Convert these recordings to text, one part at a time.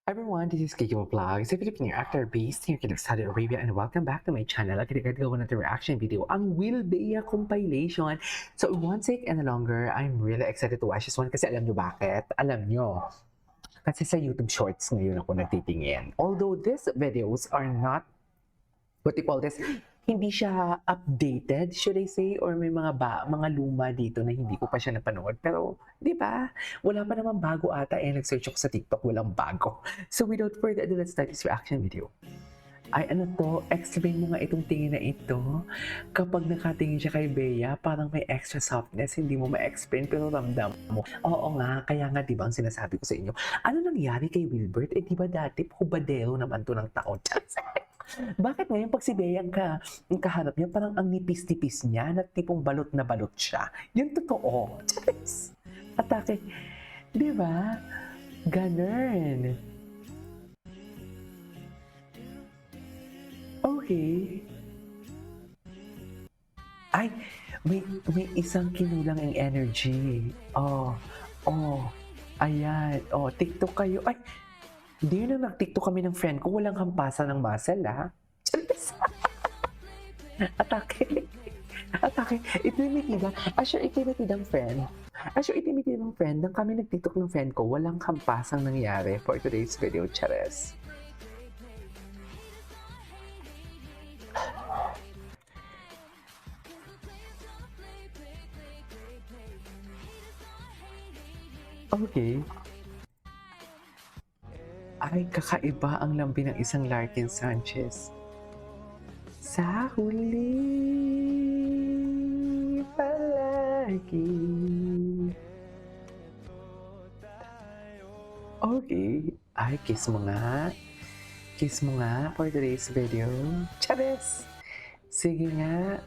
Everyone, this is Kiko Vlogs, a Filipino actor based here in Saudi Arabia, and welcome back to my channel. Agad-agad gawa natin reaction video, ang Will Bea compilation. So, one sec and longer, I'm really excited to watch this one kasi alam nyo bakit? Alam nyo, kasi sa YouTube Shorts ngayon ako nagtitingin. Although these videos are not, what you call this, hindi siya updated, should I say, or may mga luma dito na hindi ko pa siya napanood. Pero, di ba? Wala pa naman bago ata eh. Nag-search ako sa TikTok, walang bago. So, without further ado, let's start this reaction video. Ay, ano to? Explain mo nga itong tingin na ito. Kapag nakatingin siya kay Bea, parang may extra softness, hindi mo ma-explain, pero ramdam mo. Oo nga, kaya nga, di ba, ang sinasabi ko sa inyo, ano nangyari kay Wilbert? Eh, di ba dati, hubadero naman to ng taon. Bakit ngayon pag si Bea ang kaharap niya, parang ang nipis-nipis niya, na tipong balot na balot siya. Yun totoo. Charis! Atake. Di ba? Ganun. Okay. Ay, may isang kinulang ang energy. Oh, ayan. Oh, TikTok kayo. Ay, hindi na nag-TikTok kami ng friend ko. Walang hampasan ng muscle, ha? Charis! Atake. Atake. Itimitidan. Asyo, itimitidan friend. Asyo, itimitidan friend. Nang kami nag-TikTok ng friend ko, walang hampasang nangyari for today's video, Charis. Okay. Ay, kakaiba ang lambi ng isang Larkin Sanchez. Sa huli palagi. Okay. Ay, kiss mo nga. Kiss mo nga for today's video. Charis! Sige nga.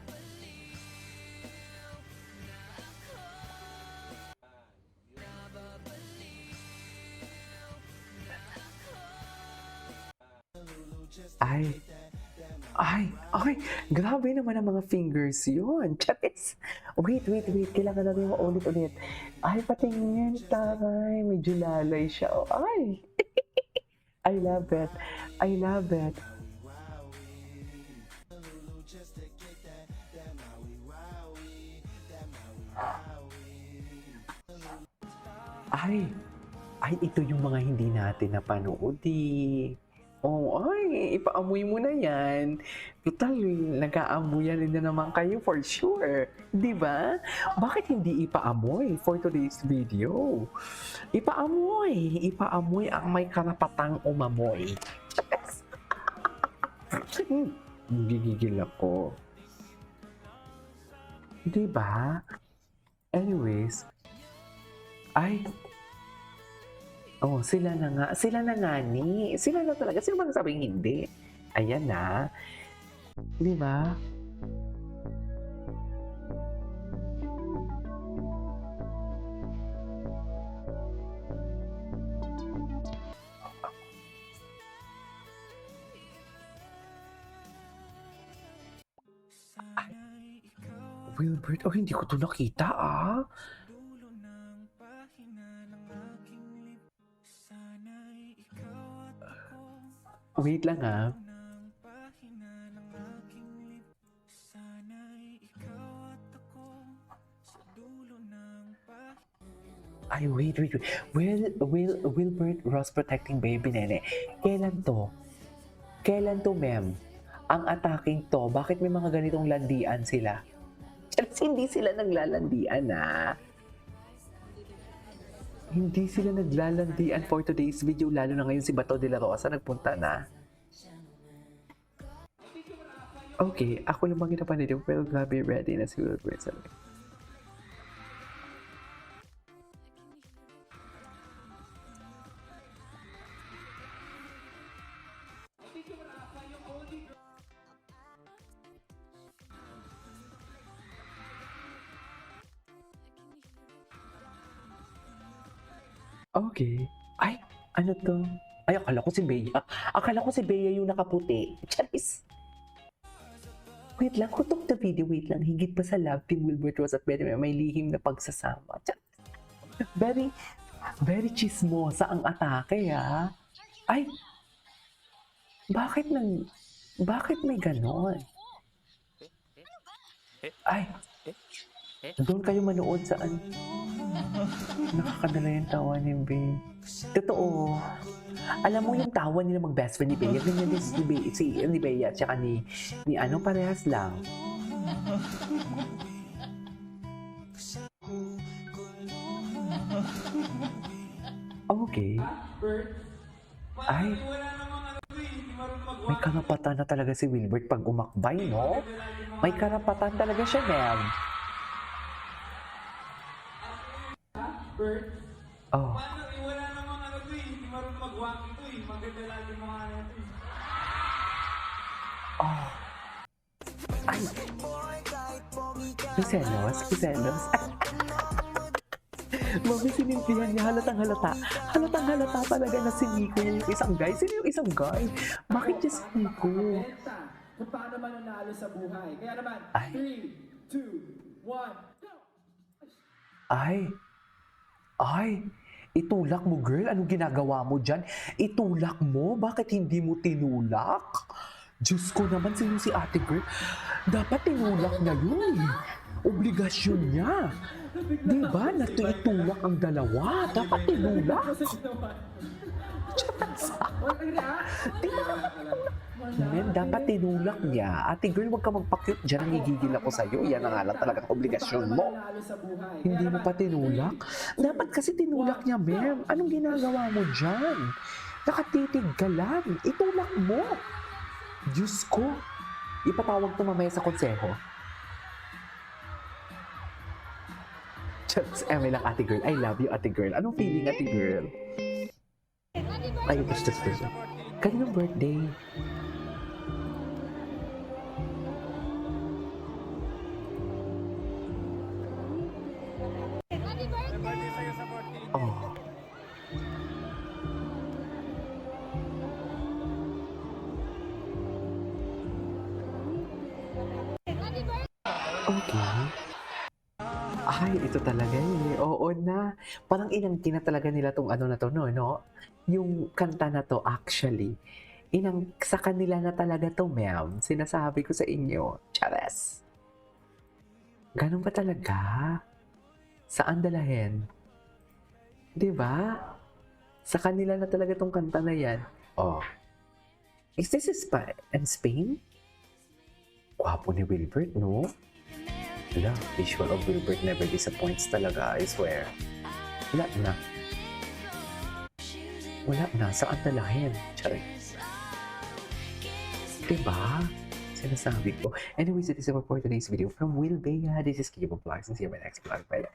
Ay, grabe naman ang mga fingers yun. Charis! Wait. Kailangan natin maulit-ulit. Ay, patingin, taray. Medyo lalay siya. Oh, ay! I love it. I love it. Ay, ito yung mga hindi natin napanood eh. Oh, ay, ipaamoy mo na yan. Total, nag-aamuyan rin na naman kayo for sure. Di ba? Bakit hindi ipaamoy for today's video? Ipaamoy ang may karapatang umamoy. Gigigil ako. Di ba? Anyways, ay, oh, sila na nga ni. Sila na talaga. Sino bang sabing hindi? Ayan na. Di ba? Ay, Wilbert, oh, hindi ko to nakita ah. Wait lang ah. Ay, wait. Wilbert Ross protecting baby nene. Kailan to, ma'am? Ang attacking to, bakit may mga ganitong landian sila? Hindi sila naglalandian ah. Hindi sila naglalandian for today's video, lalo na ngayon si Bato de la Rosa nagpunta na. Okay, ako lang bang napanood pero grabe ready na si Wilbert sa Okay. Ay, ano to? Ay, akala ko si Bea. Akala ko si Bea yung nakaputi. Charis! Wait lang, kutok na video, wait lang. Higit pa sa love team Wilbert Ross at Betty may lihim na pagsasama. Charis! Very chismosa ang atake, ha? Ay! Bakit bakit may gano'n? Ay! Doon kayo manood sa nakakadala yung tawa ni Bea. Totoo. Alam mo yung tawa nila mag-best friend ni Bea, ganyan din ni Bea at saka ni ano, parehas lang. Okay. Ay, may karapatan na talaga si Wilbert pag umakbay, no? May karapatan talaga siya, ma'am. Oh. Wala namang ano to eh, hindi marunong mag-walking to eh. Maganda lagi mga ano to eh. Oh. Ay. Piselos, piselos. Mami, sinintihan niya, halatang halata. Halatang halata talaga na si Nico yung isang guy. Sino yung isang guy? Bakit siya si Nico? Kung paano mananalo sa buhay. Kaya naman, Ay. 3, 2, 1, go! Ay. Ay. Itulak mo, girl. Anong ginagawa mo dyan? Itulak mo? Bakit hindi mo tinulak? Diyos ko naman, sino si ate girl? Dapat tinulak niya yun. Obligasyon niya. Diba? Itulak ang dalawa. Dapat tinulak. Men, dapat tinulak niya. Ate girl, huwag ka magpakit dyan. Nangigigil ako sa'yo. Yan ang alam talagang obligasyon mo. Hindi mo pa tinulak? Dapat kasi tinulak niya, ma'am. Anong ginagawa mo dyan? Nakatitig ka lang. Itulak mo. Diyos ko. Ipatawag to mamaya sa konseho. Just eme lang, ate girl. I love you, ate girl. Anong feeling, ate girl? Ay, just. Kaninong birthday? Oh. Okay. Ay, ito talaga eh. Oo na. Parang inangkin na talaga nila tong ano na to, no? Yung kanta na to, actually. Sa kanila na talaga to, ma'am. Sinasabi ko sa inyo. Chares. Ganun ba talaga? Saan dalahin? Diba? Sa kanila na talaga tong kanta na yan. Oh. Is this in Spain? Gwapo ni Wilbert, no? Wala, visual of Wilbert never disappoints talaga, I swear. Wala na, saan dalahin? Charing. Diba? Sinasabi ko. Anyways, it is over for today's video from Will Bea. This is Kibo Vlogs and see you in my next vlog. Bye.